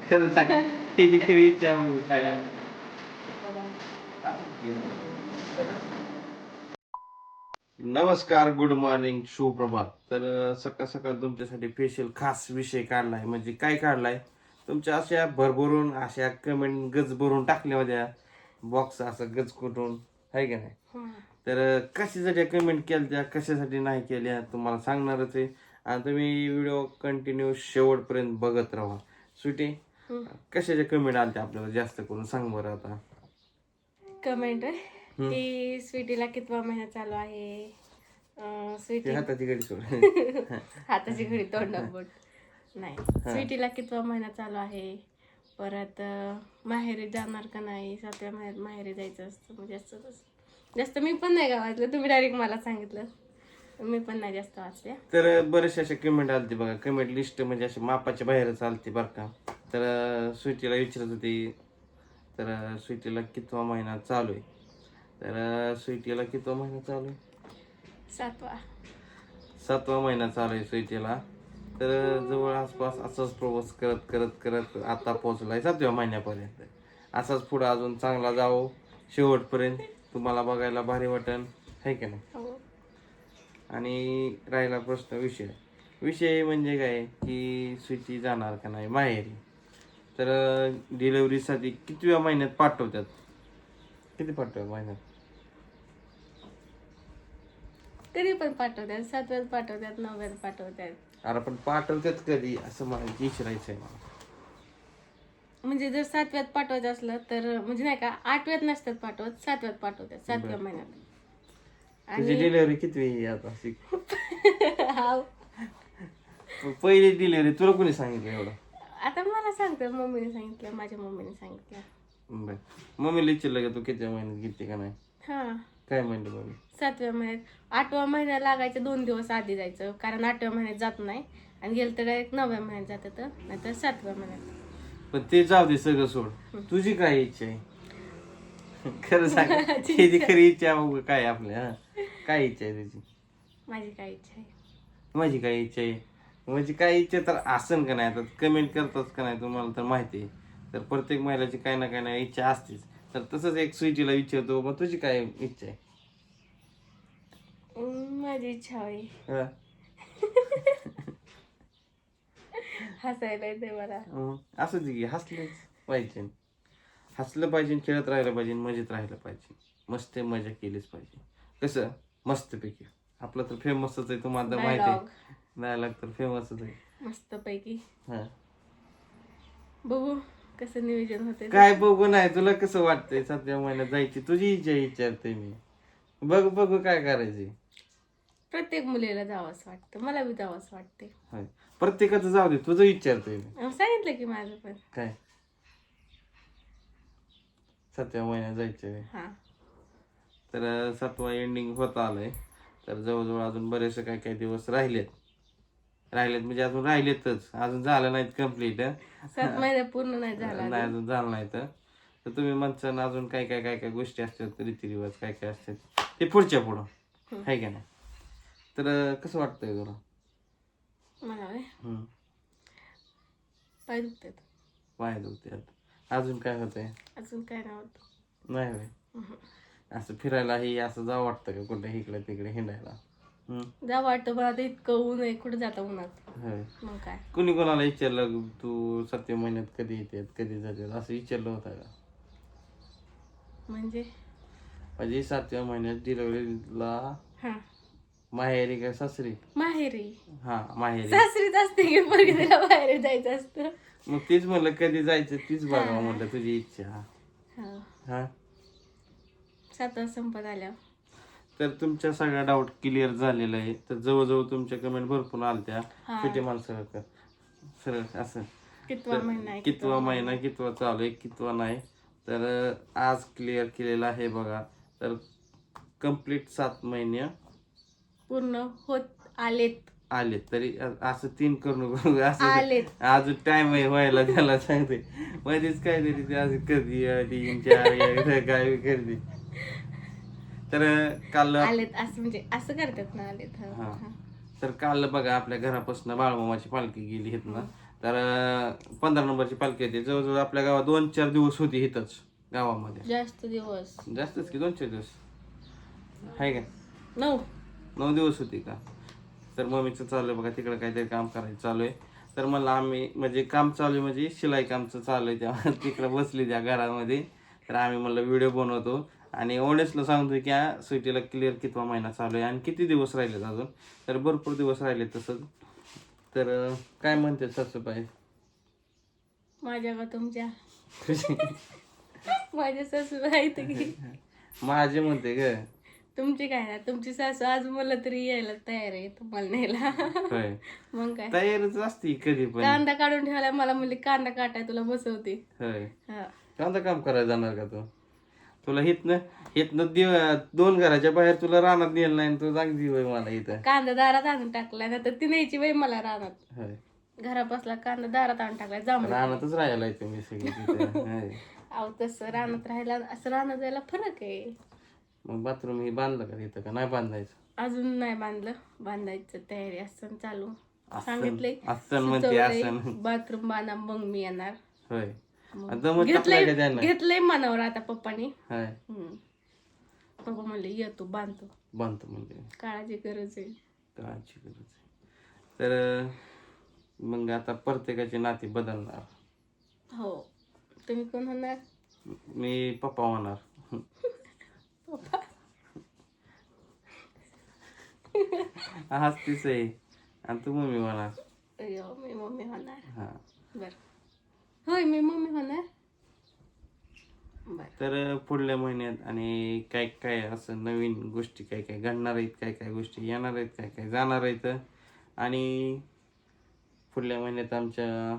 खरं सांग तिची खरी इच्छा काय? नमस्कार, गुड मॉर्निंग, सुप्रभात. तर सकाळ सकाळ तुमच्यासाठी स्पेशल खास विषय काढलाय. म्हणजे काय काढलाय, तुमच्या अशा भरभरून अशा कमेंट गज भरून टाकल्या होत्या, बॉक्स असं गज कुठून आहे का नाही. तर कशासाठी कमेंट केल्या, कशासाठी नाही केल्या तुम्हाला सांगणारच आहे. आणि तुम्ही व्हिडिओ कंटिन्यू शेवटपर्यंत बघत राहा. स्वीटी, कशाच्या कमेंट आल्या आपल्याला जास्त करून सांग बरं आता. कमेंट की स्वीटीला कितवा महिना चालू आहे. स्वीटी हाताची घडी सोड. हाताची घडी तोंडात बोट नाही. स्वीटीला कितवा महिना चालू आहे. परत माहेरी जाणार का नाही, 7व्या महिन्यात माहेरी जायचं असतं. म्हणजे जास्त मी पण नाही का वाचलं, तुम्ही डायरेक्ट मला सांगितलं, मी पण नाही जास्त वाचल्या. तर बरेचसे असे कमेंट आलते बघा. कमेंट लिस्ट म्हणजे असे मापाच्या बाहेर चालते बरं का. तर स्वीटीला विचारत होती, तर स्वीटीला कितवा महिना चालू आहे. तर स्वीटीला कितवा महिना चालू आहे? 7वा महिना चालू आहे स्वीटीला. तर जवळ आसपास असंच प्रवास करत करत करत आता पोहोचलाय 7व्या महिन्यापर्यंत. असाच पुढे अजून चांगला जावं शेवटपर्यंत, तुम्हाला बघायला भारी वाटेल, है का नाही. आणि राहिला प्रश्न विषय म्हणजे काय की स्वीटी जाणार का नाही माहेरी. तर डिलिव्हरीसाठी कितव्या महिन्यात पाठवतात, किती पाठवतात महिन्यात? कधी पण पाठवतात, 7व्यात पाठवतात, 9व्यात पाठवतात. अरे पण पाठवतात कधी असं मला विचारायचंय मला. म्हणजे जर 7व्यात पाठवायचं असलं तर म्हणजे नाही का 8व्यात नसतात पाठवत, 7व्यात पाठवतात, 7व्या महिन्यात. तुझी डिलिव्हरी किती आहे आता? हाव. पहिली डिलिव्हरी तुला कोणी सांगितलं एवढं? आता मला सांगतं, मम्मीने सांगितलं, माझ्या मम्मीने सांगितलं. बर, मम्मीला विचारलं का तू किती महिन्यात घेते का नाही? हा, काय म्हणलं मम्मी? 7व्या महिन्यात. 8वा महिना लागायचं 2 दिवस आधी जायचं, कारण 8व्या महिन्यात जात नाही, आणि गेलं तर डायरेक्ट 9व्या महिन्यात जातात, नाहीतर 7व्या महिन्यात. पण ते जाऊ दे सगळं सोड. तुझी काय इच्छा आहे खरं सांग. तुझी खरी इच्छा काय आपल्या? काय इच्छा आहे तुझी? माझी काय इच्छा आहे? माझी काय इच्छा आहे म्हणजे काय इच्छा तर असन का नाही. आता कमेंट करतात का नाही तुम्हाला तर माहिती आहे. तर प्रत्येक महिलाची काही ना काही ना इच्छा असतेच. तर तसंच एक स्वीटीला विचारतो, मग तुझी काय इच्छा आहे? माझी इच्छा आहे, हा? हसायला येते मला. असंच की हसलंच पाहिजे, हसलं पाहिजे, खेळत राहिलं पाहिजे, मजेत राहिलं पाहिजे, मस्त मजा केलीच पाहिजे. कसं मस्तपैकी आपलं तर फेमसच आहे, तुम्हाला तर माहिती आहे. डायलॉग तर फेमसच आहे मस्त पैकी. हा. बघू कसं नियोजन होते. काय बघू नाही, तुला कसं वाटतंय 7व्या महिन्यात जायची? तुझी इच्छा विचारते मी. बघू काय करायचे. प्रत्येक मुलीला जावंच वाटतं, मला बी जावंच वाटते. प्रत्येकाचं जाऊ दे, तुझं विचारतोय मी. सांगितलं की माझं पण. काय 7व्या महिन्यात जायचंय? हा, तर 7वा एंडिंग होत आलंय. तर जवळजवळ अजून बरेचसे काही दिवस राहिलेत म्हणजे अजून राहिलेतच, अजून झालं नाहीत कम्प्लीट. 7 महिने पूर्ण नाही झाला नाही अजून झालं नाही. तर तुम्ही म्हणता ना अजून काय गोष्टी असतात, रीतिरिवाज काय असतात ते पुढच्या पुढं, आहे का नाही. तर कसं वाटतंय तुला? मला पाय दुखतात. पाय दुखतात. अजून काय होतंय? अजून काय नव्हतं. नाही होय. असं फिरायलाही असं जावं वाटतं का कुठे इकडे तिकडे हिंडायला? जा वाटतं मला तर, इतकं ऊन आहे, कुठं जाता उन्हात. मग काय, कुणी कोणाला विचारलं तू 7व्या महिन्यात कधी येते कधी जाते असं विचारलं होतं का? म्हणजे 7व्या महिन्यात डिलिव्हरीला माहेरी का सासरी? माहेरी. हा माहेरी. सासरीच असते की पोरगी, तिला बाहेर जायचं असतं. मग तेच म्हणलं कधी जायचं तीच बघा म्हणलं तुझी इच्छा. हा, 7 संपत आल्या. तर तुमच्या सगळ्या डाऊट क्लिअर झालेला आहे. तर जवळजवळ तुमच्या कमेंट भरपूर आलत्या. किती माणसं सरळ असं कितवा महिना कितवा चालू आहे कितवा नाही. तर आज क्लिअर केलेला आहे बघा. तर कम्प्लीट 7 महिने पूर्ण होत आलेत. तरी असं 3 करू असं आलेत. अजून टाइम आहे व्हायला, त्याला सांगते मध्येच काहीतरी ते असं कधी 3 4 काय करते. तर काल आलेत असं म्हणजे असं करतात ना, आलेत. तर काल बघा आपल्या घरापासून बाळमामाची पालखी गेली इथनं. तर 15 नंबरची पालखी होती. जवळजवळ आपल्या गावात 2-4 दिवस होती इथंच गावामध्ये. जास्त दिवस जास्तच की 2-4 दिवस आहे का? 9 दिवस होती का? तर मम्मीचं चालू आहे बघा तिकडं काहीतरी काम करायचं चालू आहे. तर मला आम्ही म्हणजे काम चालू आहे म्हणजे शिलाई कामचं चालू आहे तेव्हा तिकडं बसली त्या घरामध्ये. तर आम्ही म्हणलं व्हिडिओ बनवतो आणि ओनेस्टला सांगतोय की स्वीटीला क्लिअर कितवा महिना चालू आहे आणि किती दिवस राहिलेत अजून. तर भरपूर दिवस राहिले तसंच. तर काय म्हणते सासूबाई? माझ्या का तुमच्या? माझ्या सासू आहेत की माझे म्हणते ग. तुमची काय ना, तुमची सासू आज मला तरी यायला तयार आहे तुम्हाला न्यायला. होय मग काय, तयारच असते कधी पण. कांदा काढून ठेवायला मला म्हणले कांदा काटाय तुला बसवते. होय हा. कांदा काम करायला जाणार का तू? तुला हितनं 2 घराच्या बाहेर तुला रानात नेलं नाही तू सांगती होय मला इथं. कांदा दारात आणून टाकलाय ना तर ती न्यायची बाई मला रानात. होय घरापासला कांदा दारात आणून टाकलाय जांभळं. रानातच राहायला येते मी सगळी तिथं. होय. अहो तसं रानात राहायला असं रानात जायला फरक आहे. मग बाथरूम हे बांधलं का तिथं का नाही बांधायचं? अजून नाही बांधलं, बांधायचं तयारी असं चालू. असं सांगितलंय म्हणते असं. बाथरूम बांधा मग मी येणार. होय मग दमत टाकलाय का त्यांना? घेतलंय मनावर आता पप्पानी. होय पप्पा म्हणले ये तू बांधतो, बांधतो म्हणजे काळाची गरज आहे. काळजी गरज आहे. तर मग आता प्रत्येकाची नाती बदलणार. हो. तुम्ही कोण होणार? मी पप्पा होणार. पप्पा हसतीच आहे आणि तू मम्मी होणार. अयो मी मम्मी होणार. हा बर होय मी मम्मी होणार. बर तर पुढल्या महिन्यात आणि काय काय असं नवीन गोष्टी काय काय घडणार आहेत, काय काय गोष्टी येणार आहेत, काय काय जाणार आहेत. आणि पुढल्या महिन्यात आमच्या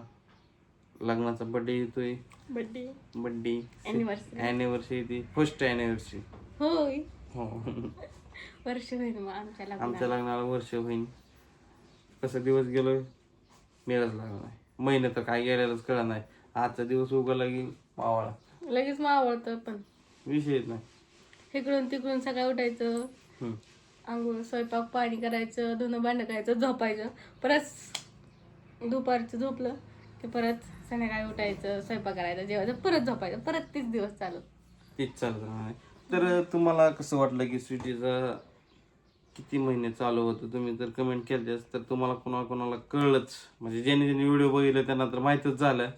लग्नाचा बर्थडे येतोय. बर्थडे ॲनिव्हर्सरी येते. First anniversary. होय हो वर्ष होईल मग आमच्या आमच्या लग्नाला वर्ष होईल. कसं दिवस गेलोय मिळत लागला नाही. महिने तर काय गेलेलंच कळलं नाही. आजचा दिवस उगवला की मावाळा लगेच मग आवडतं. पण विषयच नाही. इकडून तिकडून सकाळी उठायचं, हम्म. आंघोळ स्वयंपाक पाणी करायचं, धुणं भांडं करायचं, झोपायचं. परत दुपारचं झोपलं की परत संध्याकाळी उठायचं, स्वयंपाक करायचं, जेवायचं, परत झोपायचं, परत 30 दिवस चालू. तीच चालत राहणार. तर तुम्हाला कसं वाटलं की स्वीटीचं किती महिने चालू होतं? तुम्ही जर कमेंट केलं तर तुम्हाला कोणाला कळलंच. म्हणजे ज्यांनी ज्यांनी व्हिडिओ बघितले त्यांना तर माहीतच झालं.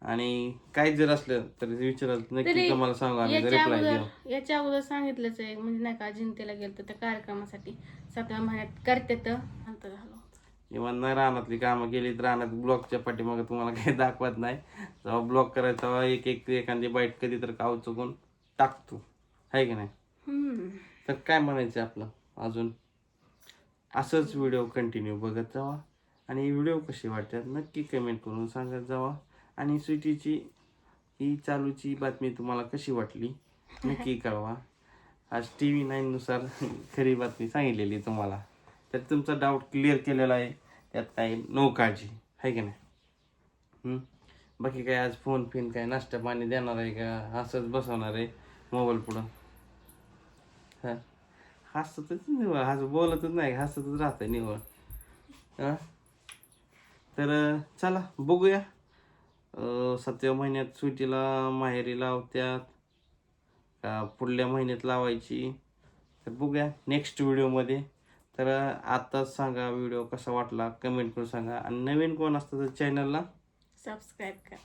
आणि काही जर असलं तर विचारायला नक्की तुम्हाला सांगा, आम्ही रिप्लाय देऊ. याच्या अगोदर सांगितलंच आहे. म्हणजे नाही का जिंतीला गेलं त्या कार्यक्रमासाठी 7व्या महिन्यात करते तर अंत झालं. जेव्हा नाही रानातली कामं केली तर रानात ब्लॉकच्या पाठीमागे तुम्हाला काही दाखवत नाही. जेव्हा ब्लॉक करायचा तेव्हा एखादी बाईट कधी तर काव चुकून टाकतो, आहे की नाही? तर काय म्हणायचं आपलं अजून असंच व्हिडिओ कंटिन्यू बघत जावा. आणि व्हिडिओ कसे वाटतात नक्की कमेंट करून सांगत जावा. आणि स्वीटीची ही चालूची बातमी तुम्हाला कशी वाटली नक्की कळवा. आज TV9 नुसार खरी बातमी सांगितलेली तुम्हाला. तर तुमचा डाऊट क्लिअर केलेला आहे. त्यात काही नो काळजी, आहे की नाही? बाकी काय आज फोन काय नाश्ता पाणी देणार आहे का असंच बसवणार आहे मोबाईल पुढं? हां हसतच निवळ बोलतच नाही, हसतच राहतंय निवळ. हां तर चला बघूया 7व्या महिन्यात स्वीटीला माहेरी लावत्यात का पुढल्या महिन्यात लावायची. तर बघूया नेक्स्ट व्हिडिओमध्ये. तर आत्ताच सांगा व्हिडिओ कसा वाटला कमेंट करून सांगा. आणि नवीन कोण असतं तर चॅनलला सबस्क्राईब करा.